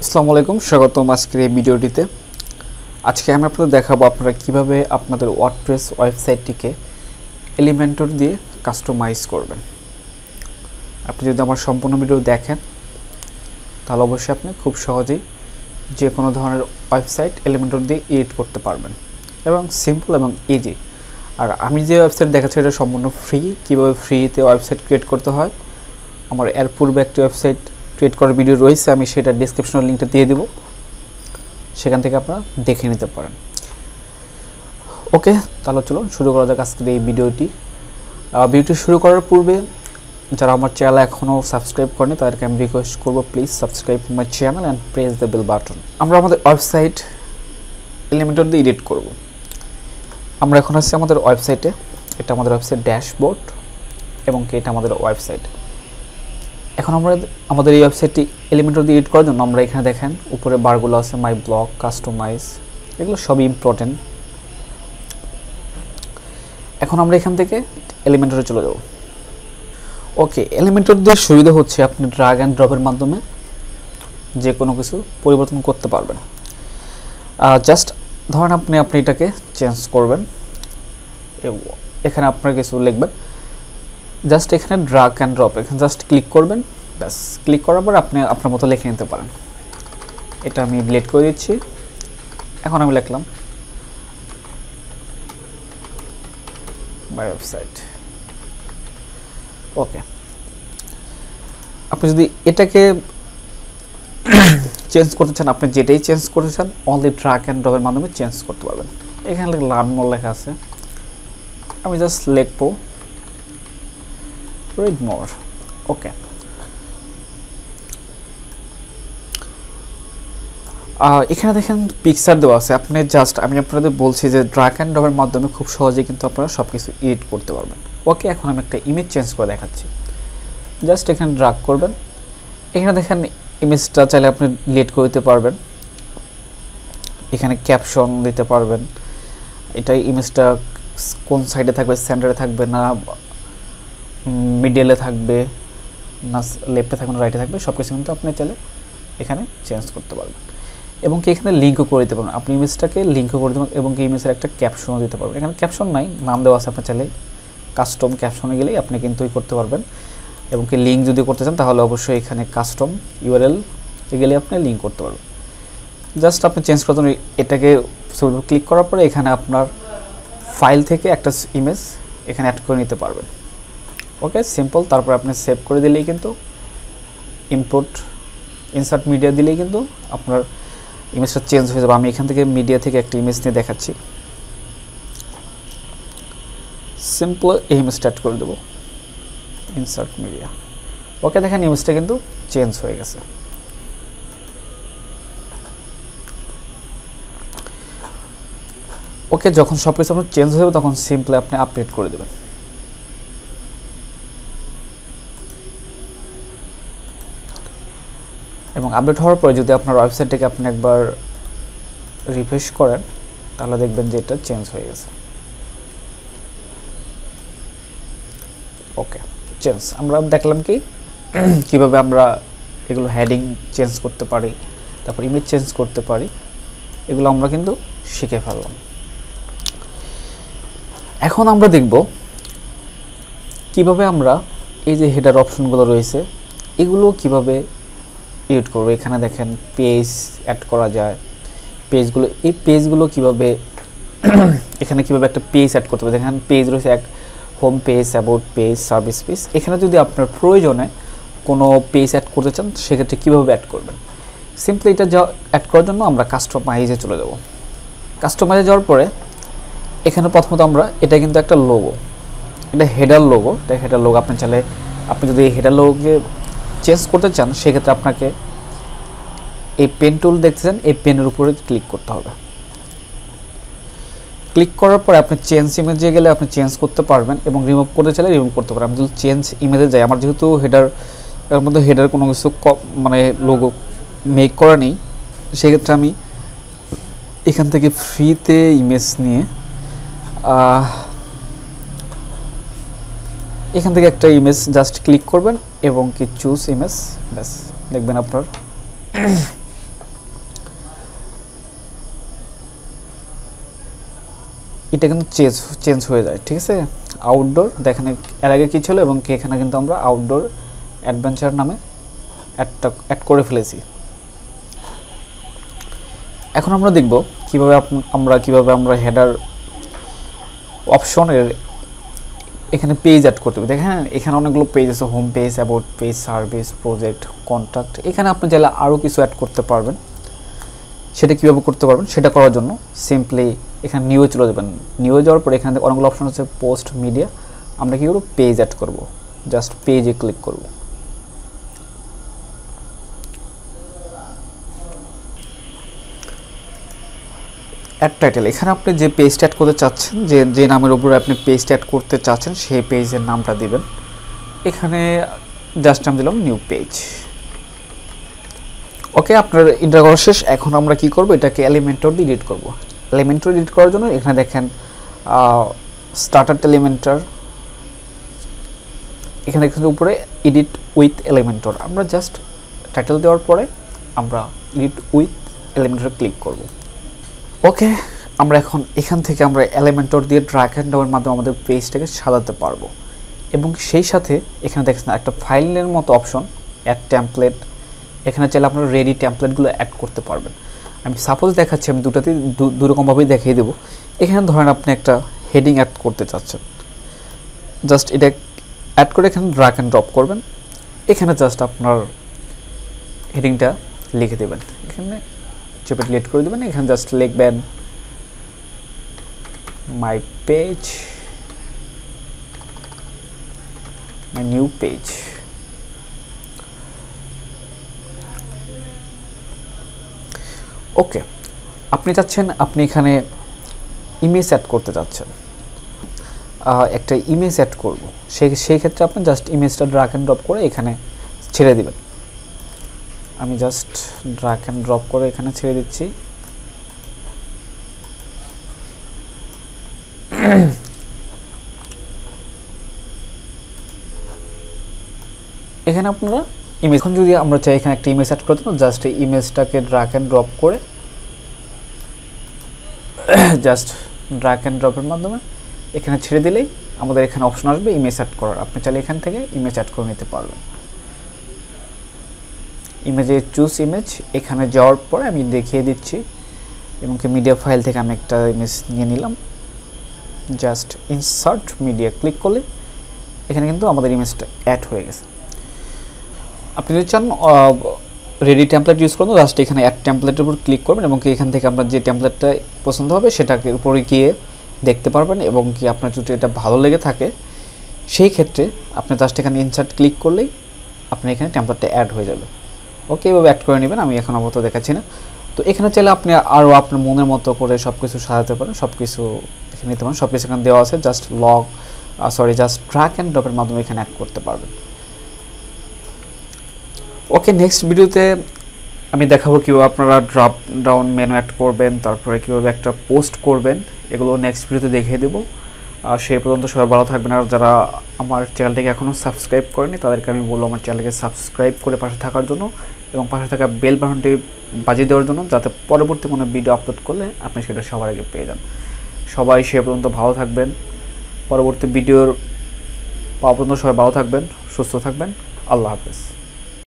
আসসালামু আলাইকুম, স্বাগতম আজকের এই ভিডিওটিতে। আজকে আমি আপনাদের দেখাবো আপনারা কিভাবে আপনাদের ওয়ার্ডপ্রেস ওয়েবসাইটটিকে এলিমেন্টর দিয়ে কাস্টমাইজ করবেন। আপনি যদি আমার সম্পূর্ণ ভিডিও দেখেন তাহলে অবশ্যই আপনি খুব সহজেই যে কোনো ধরনের ওয়েবসাইট এলিমেন্টর দিয়ে এডিট করতে পারবেন এবং সিম্পল এবং ইজি। আর আমি যে ওয়েবসাইট দেখাচ্ছি এটা সম্পূর্ণ ফ্রি। কীভাবে ফ্রিতে ওয়েবসাইট ক্রিয়েট করতে হয় আমার এর পূর্বে একটি ওয়েবসাইট ক্রিয়েট করার ভিডিও রয়েছে, আমি সেটা ডেসক্রিপশনের লিঙ্কটা দিয়ে দেবো, সেখান থেকে আপনারা দেখে নিতে পারেন। ওকে, তাহলে চলুন শুরু করা যাক আজকের এই ভিডিওটি। শুরু করার পূর্বে যারা আমার চ্যানেল এখনও সাবস্ক্রাইব করেনি তাদেরকে আমি রিকোয়েস্ট করবো, please subscribe my channel and press the bell button. আমরা আমাদের ওয়েবসাইট এলিমেন্টর দিয়ে এডিট করব। আমরা এখন আসছি আমাদের ওয়েবসাইটে। এটা আমাদের ওয়েবসাইট ড্যাশবোর্ড এবং এটা আমাদের ওয়েবসাইট। এখন আমরা আমাদের এই ওয়েবসাইটটি এলিমেন্টর দিয়ে এডিট করার জন্য আমরা এখানে দেখেন উপরে বারগুলো আছে, মাই ব্লগ, কাস্টমাইজ, এগুলো সবই ইম্পর্টেন্ট। এখন আমরা এখান থেকে এলিমেন্টরে চলে যাব। ওকে, এলিমেন্টর দিয়ে সুবিধা হচ্ছে আপনি ড্র্যাগ অ্যান্ড ড্রপের মাধ্যমে যে কোনো কিছু পরিবর্তন করতে পারবেন। জাস্ট ধরেন আপনি এটাকে চেঞ্জ করবেন, এখানে আপনার কিছু লিখবেন, জাস্ট এখানে ড্র্যাগ অ্যান্ড ড্রপ, এখানে জাস্ট ক্লিক করবেন, ব্যাস। ক্লিক করার পর আপনি আপনার মতো লিখে নিতে পারেন। এটা আমি ডিলিট করে দিচ্ছি। এখন আমি লিখলাম মাই ওয়েবসাইট। ওকে, আপনি যদি এটাকে চেঞ্জ করতে চান, আপনি যেটাই চেঞ্জ করতে চান অনলি ড্র্যাগ অ্যান্ড ড্রপের মাধ্যমে চেঞ্জ করতে পারবেন। এখানে লার্ন মোর লেখা আছে, আমি জাস্ট লিখবো read more। ওকে, এখানে দেখেন পিকচার দেওয়া আছে। আপনি জাস্ট আমি আপনাদের বলছি যে ড্র্যাগ অ্যান্ড ড্রপের মাধ্যমে খুব সহজেই কিন্তু আপনারা সব কিছু এডিট করতে পারবেন। ওকে, এখন আমি একটা ইমেজ চেঞ্জ করে দেখাচ্ছি। জাস্ট এখানে ড্র্যাগ করবেন, এখানে দেখেন ইমেজটা চাইলে আপনি ডিলিট করে দিতে পারবেন। এখানে ক্যাপশন দিতে পারবেন, এটা ইমেজটা কোন সাইডে থাকবে, সেন্টারে থাকবে না মিডলে থাকবে না লেফটে থাকবে না রাইটে থাকবে, সব কিছু কিন্তু আপনি চাইলে এখানে চেঞ্জ করতে পারবেন। এবং কি এখানে লিঙ্কও করে দিতে পারবেন, আপনি ইমেজটাকে লিঙ্কও করে দেবেন এবং কি ইমেজের একটা ক্যাপশনও দিতে পারবেন। এখানে ক্যাপশন নাই, নাম দেওয়া আছে, আপনি চাইলে কাস্টম ক্যাপশনে গেলেই আপনি কিন্তু করতে পারবেন। এবং কি লিঙ্ক যদি করতে চান তাহলে অবশ্যই এখানে কাস্টম ইউআরএল গেলে আপনি লিঙ্ক করতে পারবেন। জাস্ট আপনি চেঞ্জ করতে এটাকে ক্লিক করার পরে এখানে আপনার ফাইল থেকে একটা ইমেজ এখানে অ্যাড করে নিতে পারবেন। ওকে, সিম্পল। তারপর আপনি সেভ করে দিলেই কিন্তু ইনসার্ট মিডিয়া দিলেই কিন্তু আপনার ইমেজটা চেঞ্জ হয়ে যাবে। আমি এখান থেকে মিডিয়া থেকে একটা ইমেজ নিয়ে দেখাচ্ছি। সিম্পল এই ইমেজটা অ্যাড করে দেবো, ইনসার্ট মিডিয়া। ওকে, দেখেন ইমেজটা কিন্তু চেঞ্জ হয়ে গেছে। ওকে, যখন সব কিছু আপনার চেঞ্জ হয়ে যাবে তখন সিম্পলি আপনি আপডেট করে দেবেন। এবং আপডেট হওয়ার পরে যদি আপনার ওয়েবসাইটটাকে আপনি একবার রিফ্রেশ করেন তাহলে দেখবেন যে এটা চেঞ্জ হয়ে গেছে। ওকে, চেঞ্জ। আমরা দেখলাম কি কিভাবে আমরা এগুলো হেডিং চেঞ্জ করতে পারি, তারপর ইমেজ চেঞ্জ করতে পারি, এগুলো আমরা কিন্তু শিখে ফেললাম। এখন আমরা দেখব কিভাবে আমরা এই যে হেডার অপশনগুলো রয়েছে এগুলো কিভাবে এডিট করবো। এখানে দেখেন পেজ অ্যাড করা যায়, পেজগুলো, এই পেজগুলো কিভাবে এখানে কিভাবে একটা পেজ অ্যাড করতে হবে। দেখেন পেজ রয়েছে, এক home page, about page, service page. এখানে যদি আপনার প্রয়োজনে কোনো পেজ অ্যাড করতে চান সেক্ষেত্রে কীভাবে অ্যাড করবেন। সিম্পলি এটা অ্যাড করার জন্য আমরা কাস্টমাইজে চলে যাব। কাস্টমাইজে যাওয়ার পরে এখানে প্রথমত আমরা, এটা কিন্তু একটা লোগো, এটা হেডার লোগো, এটা হেডার লোগো। আপনি চাইলে আপনি যদি এই হেডার লোগোকে চেঞ্জ করতে চান সেক্ষেত্রে আপনাকে এই পেন টুল দেখতেছেন, এই পেনের উপরে ক্লিক করতে হবে। ক্লিক করার পরে আপনি চেঞ্জ ইমেজে গেলে আপনি চেঞ্জ করতে পারবেন এবং রিমুভ করতে চাইলে রিমুভ করতে পারবেন। আমি যদি চেঞ্জ ইমেজে যাই, আমার যেহেতু হেডার এর মধ্যে হেডার কোনো কিছু মানে লোগো মেক করা নেই, সেক্ষেত্রে আমি এখান থেকে ফ্রিতে ইমেজ নিয়ে এখান থেকে একটা ইমেজ জাস্ট ক্লিক করবেন এবং কি চুজ ইমেজ, ব্যাস দেখবেন আপনার এটা কিন্তু চেঞ্জ হয়ে যায়, ঠিক আছে। আউটডোর দেখেন এর আগে কী ছিল এবং এখানে কিন্তু আমরা আউটডোর অ্যাডভেঞ্চার নামে অ্যাড করে ফেলেছি। এখন আমরা দেখব কিভাবে আমরা হেডার অপশনের এখানে পেজ অ্যাড করতে হবে। দেখেন এখানে অনেকগুলো পেজ আছে, home page, about page, service, project, contact. এখানে আপনি চাইলে আরও কিছু অ্যাড করতে পারবেন। সেটা কীভাবে করতে পারবেন সেটা করার জন্য সিম্পলি এখানে নিউয়ে চলে যাবেন। নিউয়ে যাওয়ার পরে এখানে অনেকগুলো অপশন আছে, পোস্ট, মিডিয়া। আমরা কী করব, পেজ অ্যাড করব। জাস্ট পেজে ক্লিক করব। অ্যাড টাইটেল, এখানে আপনি যে পেজটা অ্যাড করতে চাচ্ছেন, যে নামের উপরে আপনি পেজটা অ্যাড করতে চাচ্ছেন সেই পেজের নামটা দিবেন। এখানে জাস্ট আমি দিলাম নিউ পেজ। ওকে, আপনার ইন্টার করা শেষ। এখন আমরা কি করব, এটাকে এলিমেন্টর দিয়ে এডিট করব। এলিমেন্টর এডিট করার জন্য এখানে দেখেন স্টার্টার এলিমেন্টর, এখানে দেখেন উপরে এডিট উইথ এলিমেন্টর। আমরা জাস্ট টাইটেল দেওয়ার পরে আমরা এডিট উইথ এলিমেন্টরে ক্লিক করব। ওকে, আমরা এখন এখান থেকে আমরা এলিমেন্টর দিয়ে ড্র্যাগ অ্যান্ড ড্রপের মাধ্যমে আমাদের পেজটাকে সাজাতে পারবো। এবং সেই সাথে এখানে দেখছেন একটা ফাইলের মতো অপশন, অ্যাড টেমপ্লেট। এখানে চাইলে আপনারা রেডি টেমপ্লেটগুলো অ্যাড করতে পারবেন। আমি সাপোজ দেখাচ্ছি, আমি দুটাতেই দুরকমভাবেই দেখিয়ে দেবো। এখানে ধরেন আপনি একটা হেডিং অ্যাড করতে চাচ্ছেন, জাস্ট এটা অ্যাড করে এখানে ড্র্যাগ অ্যান্ড ড্রপ করবেন। এখানে জাস্ট আপনার হেডিংটা লিখে দেবেন, এখানে চেপে ডিলিট করে দেবেন। এখানে জাস্ট লিখবেন my page, my new page. Okay, আপনি চাচ্ছেন আপনি এখানে ইমেজ অ্যাড করতে চাচ্ছেন, একটা ইমেজ অ্যাড করব। সেই ক্ষেত্রে আপনি জাস্ট ইমেজটা ড্র্যাগ অ্যান্ড ড্রপ করে এখানে ছেড়ে দিবেন। আমি জাস্ট ড্র্যাগ অ্যান্ড ড্রপ করে এখানে ছেড়ে দিচ্ছি। এখানে আপনারা ইমেজ, এখন যদি আমরা চাই এখানে একটা ইমেজ অ্যাড করতে, জাস্ট এই ইমেজটাকে ড্র্যাগ অ্যান্ড ড্রপ করে জাস্ট ড্র্যাগ অ্যান্ড ড্রপের মাধ্যমে এখানে ছেড়ে দিলেই আমাদের এখানে অপশন আসবে ইমেজ অ্যাড করার। আপনি চাইলে এখান থেকে ইমেজ অ্যাড করে নিতে পারবেন। ইমেজে চুজ ইমেজ, এখানে যাওয়ার পরে আমি দেখিয়ে দিচ্ছি এবং মিডিয়া ফাইল থেকে আমি একটা ইমেজ নিয়ে নিলাম। জাস্ট ইনসার্ট মিডিয়া ক্লিক করলে এখানে কিন্তু আমাদের ইমেজটা অ্যাড হয়ে গেছে। আপনি যদি চান রেডি টেমপ্লেট ইউজ করুন, জাস্ট এখানে অ্যাড টেমপ্লেটের উপর ক্লিক করবেন এবং এখান থেকে আপনার যে টেমপ্লেটটা পছন্দ হবে সেটাকে উপরে গিয়ে দেখতে পারবেন। এবং কি আপনার যদি এটা ভালো লেগে থাকে সেই ক্ষেত্রে আপনি জাস্ট এখানে ইনসার্ট ক্লিক করলেই আপনার এখানে টেমপ্লেটটা অ্যাড হয়ে যাবে। ওকে, এভাবে অ্যাড করে নেবেন। আমি এখন আপাতত দেখাচ্ছি না। তো এখানে চাইলে আপনি আরও আপনার মনের মতো করে সব কিছু সাজাতে পারেন, সব কিছু এখানে নিতে পারেন। সব কিছু এখানে দেওয়া আছে, জাস্ট জাস্ট ড্র্যাগ অ্যান্ড ড্রপের মাধ্যমে এখানে অ্যাড করতে পারবেন। ওকে, নেক্সট ভিডিওতে আমি দেখাবো কীভাবে আপনারা ড্রপ ডাউন মেনু অ্যাড করবেন, তারপরে কীভাবে একটা পোস্ট করবেন, এগুলো নেক্সট ভিডিওতে দেখিয়ে দেবো। আর সেই পর্যন্ত সবাই ভালো থাকবেন। আর যারা আমার চ্যানেলটিকে এখনও সাবস্ক্রাইব করেনি তাদেরকে আমি বলবো আমার চ্যানেলকে সাবস্ক্রাইব করে পাশে থাকার জন্য এবং পাশে থাকা বেল বাটনটি বাজিয়ে দেওয়ার জন্য, যাতে পরবর্তী কোনো ভিডিও আপলোড করলে আপনি সেটা সবার আগে পেয়ে যান। সবাই সে পর্যন্ত ভালো থাকবেন। পরবর্তী ভিডিওর পাওয়া পর্যন্ত সবাই ভালো থাকবেন, সুস্থ থাকবেন। আল্লাহ হাফেজ।